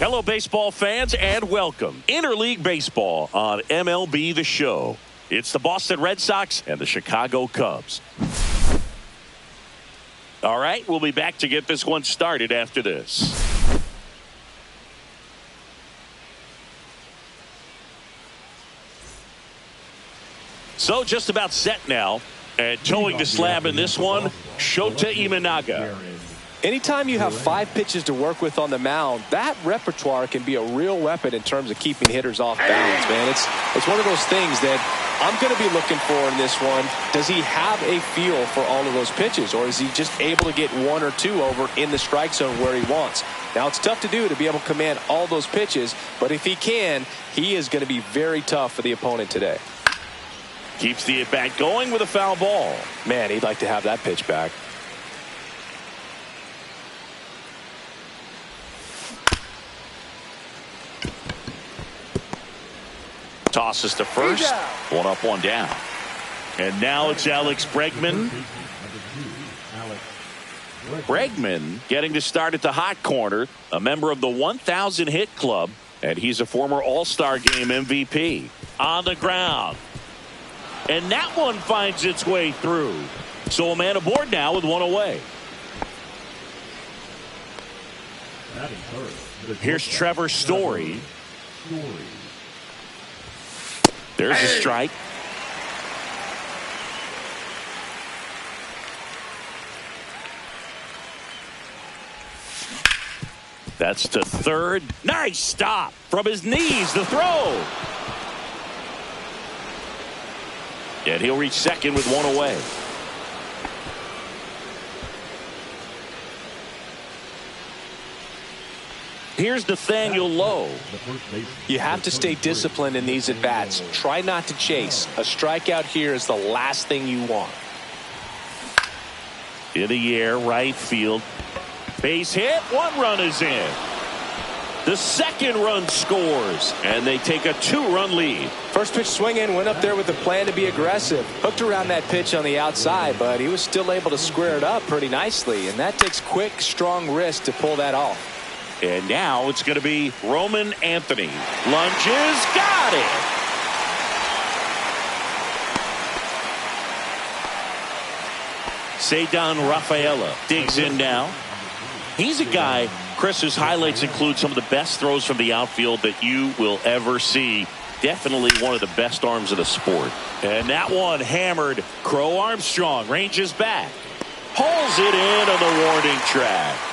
Hello, baseball fans, and welcome. Interleague Baseball on MLB The Show. It's the Boston Red Sox and the Chicago Cubs. All right, we'll be back to get this one started after this. So just about set now. And towing the slab in this one, Shota Imanaga. Anytime you have 5 pitches to work with on the mound, that repertoire can be a real weapon in terms of keeping hitters off balance, man. It's one of those things that I'm going to be looking for in this one. Does he have a feel for all of those pitches, or is he just able to get 1 or 2 over in the strike zone where he wants? Now, it's tough to do to be able to command all those pitches, but if he can, he is going to be very tough for the opponent today. Keeps the at-bat going with a foul ball. Man, he'd like to have that pitch back. Tosses to first. 1 up, 1 down. And now it's Alex Bregman. Bregman getting to start at the hot corner. A member of the 1,000 hit club. And he's a former All-Star Game MVP. On the ground. And that one finds its way through. So a man aboard now with 1 away. Here's Trevor Story. There's a strike. That's to third. Nice stop from his knees. The throw. And he'll reach second with 1 away. Here's Nathaniel Lowe. You have to stay disciplined in these at-bats. Try not to chase. A strikeout here is the last thing you want. In the air, right field. Base hit. 1 run is in. The second run scores, and they take a 2-run lead. First pitch swinging, went up there with the plan to be aggressive. Hooked around that pitch on the outside, but he was still able to square it up pretty nicely, and that takes quick, strong wrist to pull that off. And now it's going to be Roman Anthony. Lunges, got it. Ceddanne Rafaela digs in now. He's a guy, Chris's highlights include some of the best throws from the outfield that you will ever see. Definitely one of the best arms of the sport. And that one hammered. Crow Armstrong ranges back. Pulls it in on the warning track.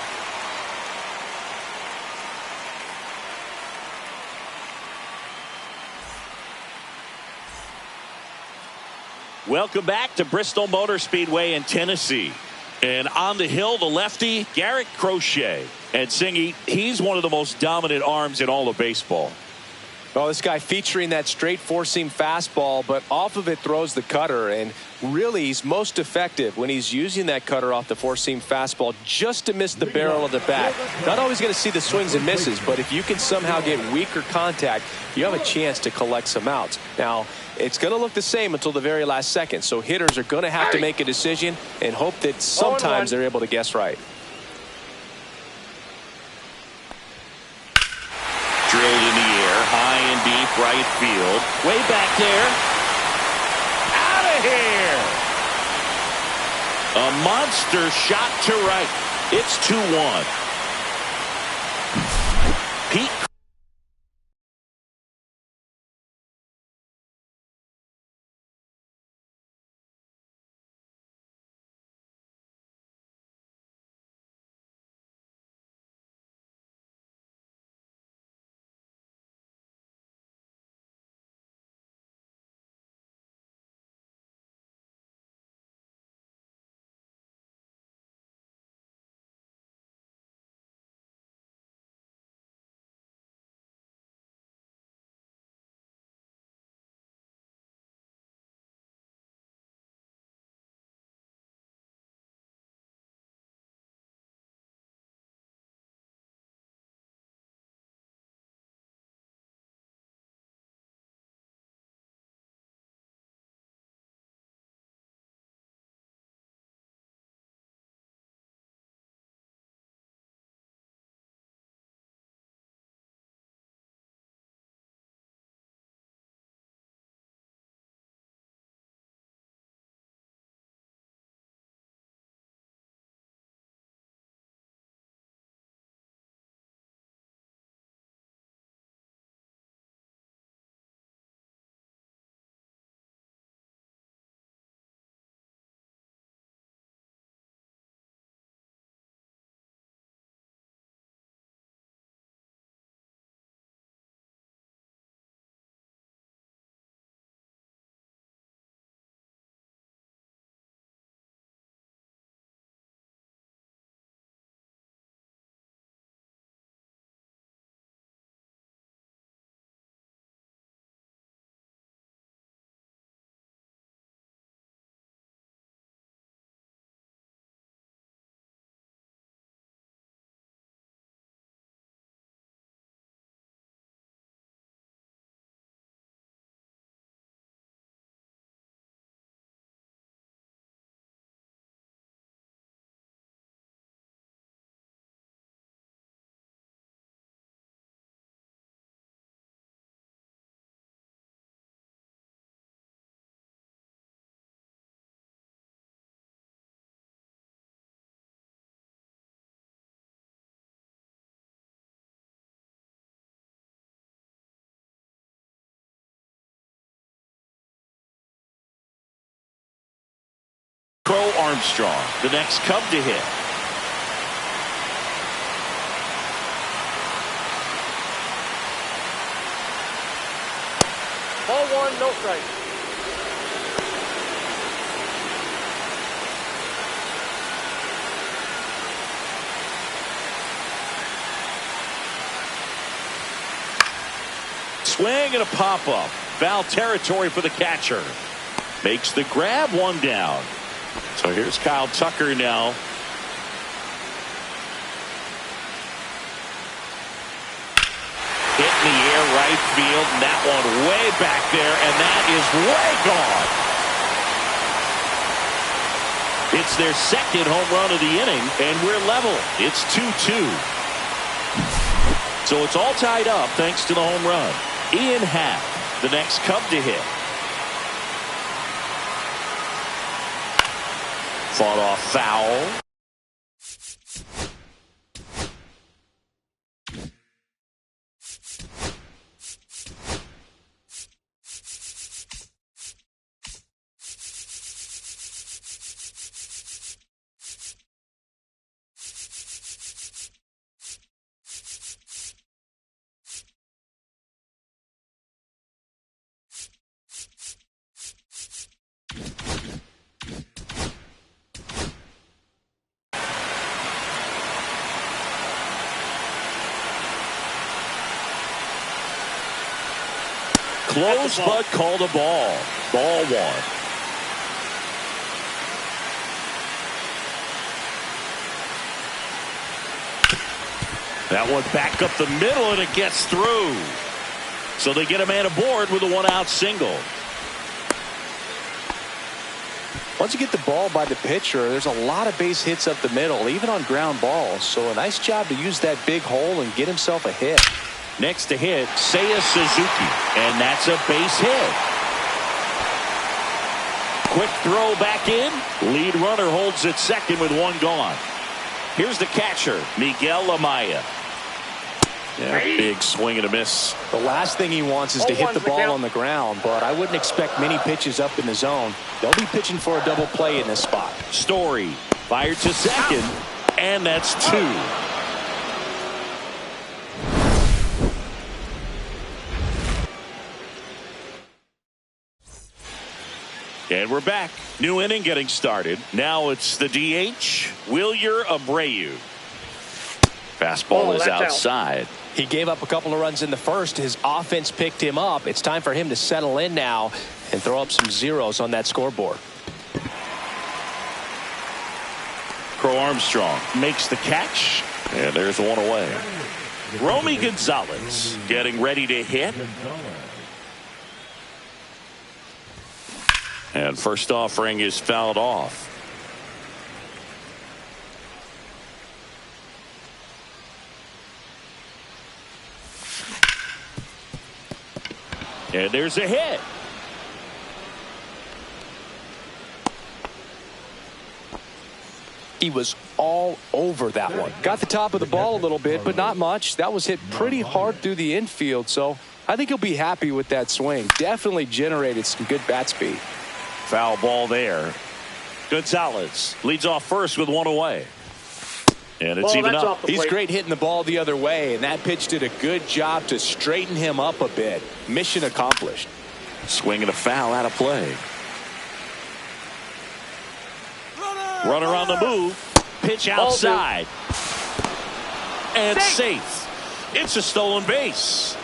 Welcome back to Bristol Motor Speedway in Tennessee. And on the hill, the lefty, Garrett Crochet. And Singy, he's one of the most dominant arms in all of baseball. Well, this guy featuring that straight 4-seam fastball, but off of it throws the cutter. And really, he's most effective when he's using that cutter off the 4-seam fastball just to miss the barrel of the bat. Not always going to see the swings and misses, but if you can somehow get weaker contact, you have a chance to collect some outs. Now, it's going to look the same until the very last second, so hitters are going to have to make a decision and hope that sometimes they're able to guess right. Drilled in the air, high and deep right field. Way back there. Out of here. A monster shot to right. It's 2-1. Pete Armstrong, the next Cub to hit. Ball one, no strike. Swing and a pop-up. Foul territory for the catcher. Makes the grab, one down. So here's Kyle Tucker now. Hit in the air, right field, and that one way back there, and that is way gone. It's their second home run of the inning, and we're level. It's 2-2. So it's all tied up thanks to the home run. Ian Happ, the next Cub to hit. Fought off foul. Close, but called a ball. Ball one. That one back up the middle, and it gets through. So they get a man aboard with a one-out single. Once you get the ball by the pitcher, there's a lot of base hits up the middle, even on ground balls. So a nice job to use that big hole and get himself a hit. Next to hit, Seiya Suzuki, and that's a base hit. Quick throw back in. Lead runner holds at second with one gone. Here's the catcher, Miguel Amaya. Yeah, big swing and a miss. The last thing he wants is to hit the ball on the ground, but I wouldn't expect many pitches up in the zone. They'll be pitching for a double play in this spot. Story fired to second, and that's two. And we're back. New inning getting started. Now it's the DH, Wilyer Abreu. Fastball is outside. He gave up a couple of runs in the first. His offense picked him up. It's time for him to settle in now and throw up some zeros on that scoreboard. Crow Armstrong makes the catch, and there's one away. Romy Gonzalez getting ready to hit. And first offering is fouled off. And there's a hit. He was all over that one. Got the top of the ball a little bit, but not much. That was hit pretty hard through the infield, so I think he'll be happy with that swing. Definitely generated some good bat speed. Foul ball there. Gonzalez leads off first with one away. And it's even up. He's great hitting the ball the other way, and that pitch did a good job to straighten him up a bit. Mission accomplished. Swing and a foul out of play. Runner on the move. Pitch outside. And safe. It's a stolen base.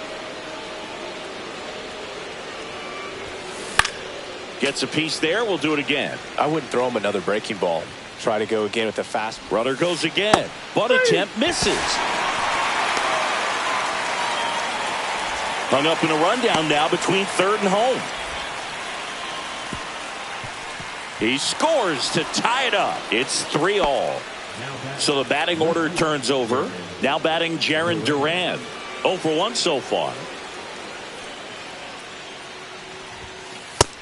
Gets a piece there. We'll do it again. I wouldn't throw him another breaking ball. Try to go again with the fast. Runner goes again. Bunt attempt misses. Hung up in a rundown now between third and home. He scores to tie it up. It's 3-all. So the batting order turns over. Now batting Jarren Duran. 0 for 1 so far.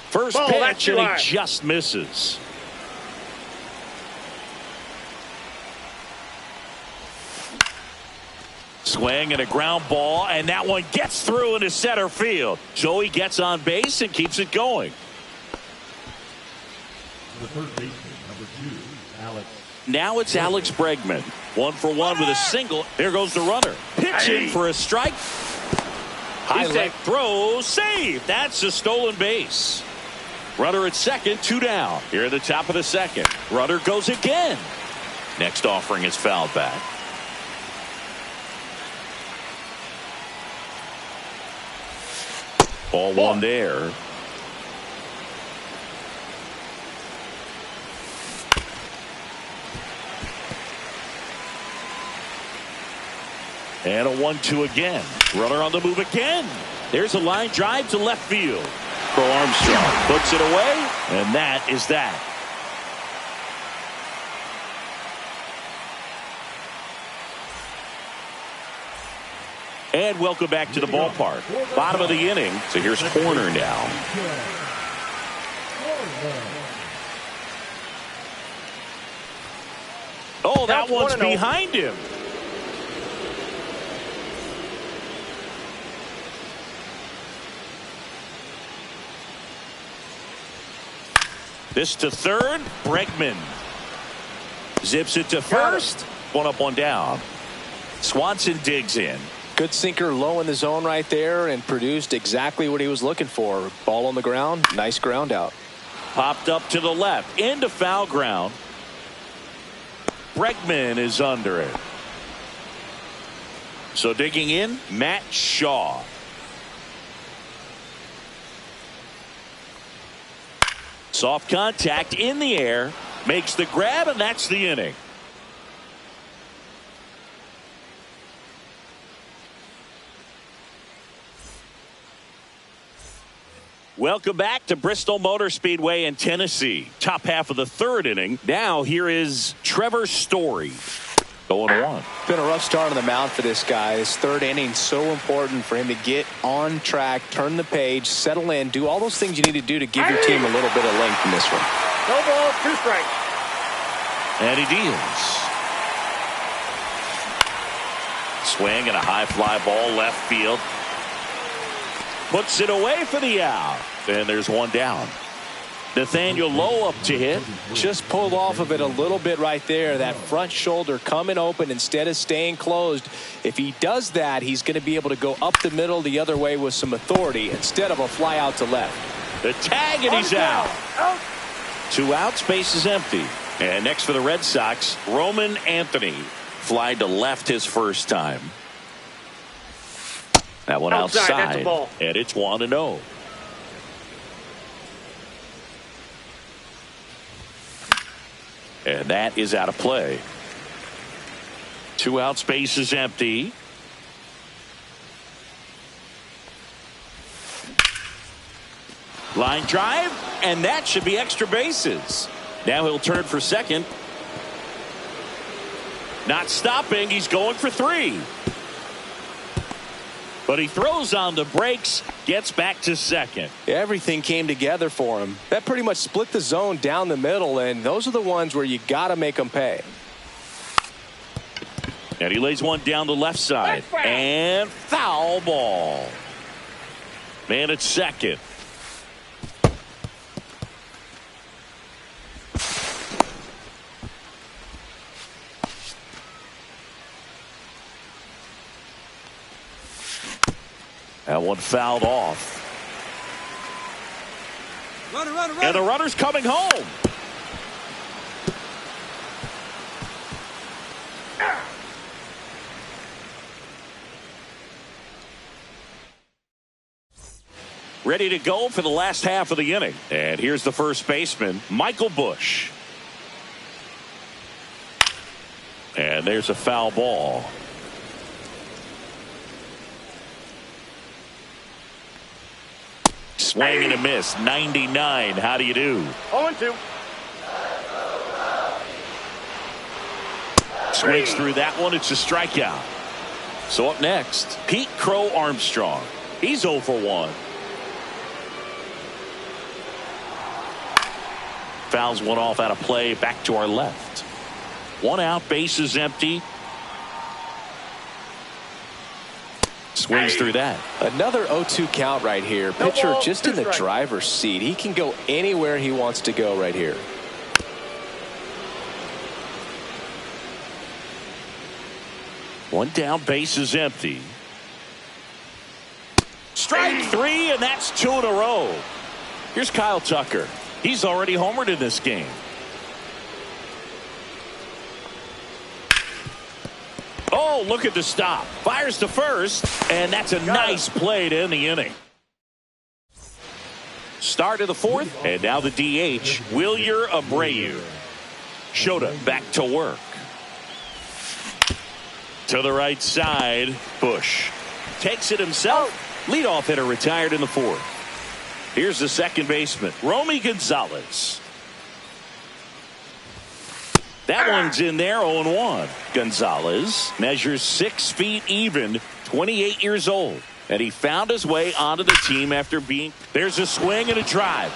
First pitch, and he just misses. Swing and a ground ball, and that one gets through into center field. Joey gets on base and keeps it going. Now it's Alex Bregman. 1 for 1 with a single. There goes the runner. Pitching for a strike. High leg throw. Save. That's a stolen base. Runner at second. 2 down. Here at the top of the second. Runner goes again. Next offering is fouled back. Ball 1 there. And a 1-2 again. Runner on the move again. There's a line drive to left field. For Armstrong. Puts it away. And that is that. And welcome back to the ballpark. Bottom of the inning. So here's Horner now. Oh, that one's behind him. This to third. Bregman zips it to first. 1 up, 1 down. Swanson digs in. Good sinker low in the zone right there and produced exactly what he was looking for. Ball on the ground. Nice ground out. Popped up to the left. Into foul ground. Bregman is under it. So digging in, Matt Shaw. Soft contact in the air. Makes the grab, and that's the inning. Welcome back to Bristol Motor Speedway in Tennessee. Top half of the 3rd inning. Now here is Trevor Story. 0-1. Been a rough start on the mound for this guy. His 3rd inning so important for him to get on track, turn the page, settle in, do all those things you need to do to give your team a little bit of length in this one. No ball, 2 strikes. And he deals. Swing and a high fly ball left field. Puts it away for the out. And there's 1 down. Nathaniel Lowe up to hit. Just pulled off of it a little bit right there. That front shoulder coming open instead of staying closed. If he does that, he's going to be able to go up the middle the other way with some authority instead of a fly out to left. The tag, and he's out. 2 outs, base is empty. And next for the Red Sox, Roman Anthony. Fly to left his first time. That one outside. And it's 1-0. And that is out of play. 2 outs, base is empty. Line drive, and that should be extra bases. Now he'll turn for second. Not stopping, he's going for 3. But he throws on the brakes, gets back to second. Everything came together for him. That pretty much split the zone down the middle, and those are the ones where you got to make them pay. And he lays one down the left side. And foul ball. Man at second. That one fouled off. Runner. And the runner's coming home. Ready to go for the last half of the inning. And here's the first baseman, Michael Busch. And there's a foul ball. Swing and a miss. 99. How do you do? 0-2. Swings through that one. It's a strikeout. So up next, Pete Crow Armstrong. He's 0 for 1. Fouls one off out of play. Back to our left. 1 out. Base is empty. Swings through that. Another 0-2 count right here. Pitcher just in the driver's seat. He can go anywhere he wants to go right here. One down, base is empty. Strike three, and that's 2 in a row. Here's Kyle Tucker. He's already homered in this game. Oh, look at the stop. Fires to first, and that's a nice play to end the inning. Start of the fourth, and now the DH, Wilyer Abreu. Shota back to work. To the right side, Bush takes it himself. Leadoff hitter retired in the fourth. Here's the second baseman, Romy Gonzalez. That one's in there, 0-1. Gonzalez measures 6 feet even, 28 years old. And he found his way onto the team after being... There's a swing and a drive.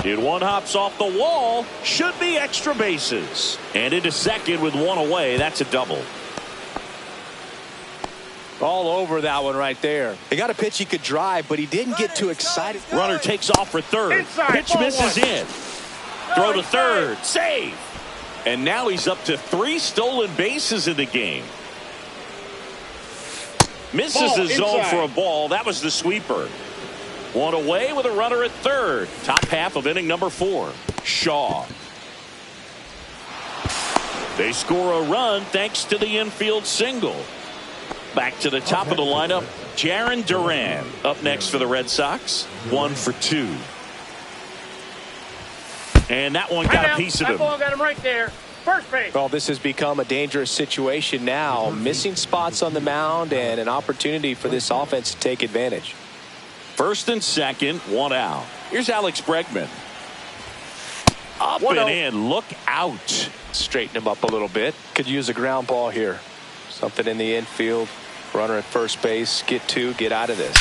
And one hops off the wall. Should be extra bases. And into second with one away. That's a double. All over that one right there. They got a pitch he could drive, but he didn't get too excited. Runner takes off for third. Pitch misses in. Throw to third. Save. And now he's up to 3 stolen bases in the game. Misses the zone for a ball. That was the sweeper. One away with a runner at third. Top half of inning number 4. Shaw. They score a run thanks to the infield single. Back to the top of the lineup, Jarren Duran up next for the Red Sox. 1 for 2. And that one got a piece of him. That ball got him right there. First base. Well, this has become a dangerous situation now. Missing spots on the mound and an opportunity for this offense to take advantage. First and second, 1 out. Here's Alex Bregman. Up and in. Look out. Straighten him up a little bit. Could use a ground ball here. Something in the infield. Runner at first base. Get 2. Get out of this.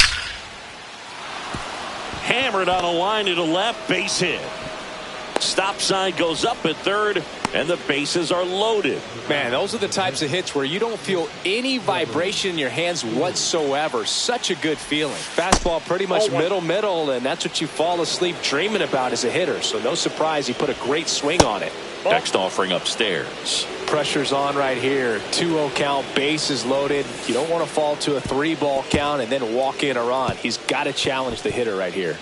Hammered on a line to the left. Base hit. Stop sign goes up at third, and the bases are loaded. Man, those are the types of hits where you don't feel any vibration in your hands whatsoever. Such a good feeling. Fastball pretty much middle, and that's what you fall asleep dreaming about as a hitter. So no surprise he put a great swing on it. Next offering upstairs. Pressure's on right here. 2-0 count, bases loaded. You don't want to fall to a 3-ball count and then walk in a run. He's got to challenge the hitter right here.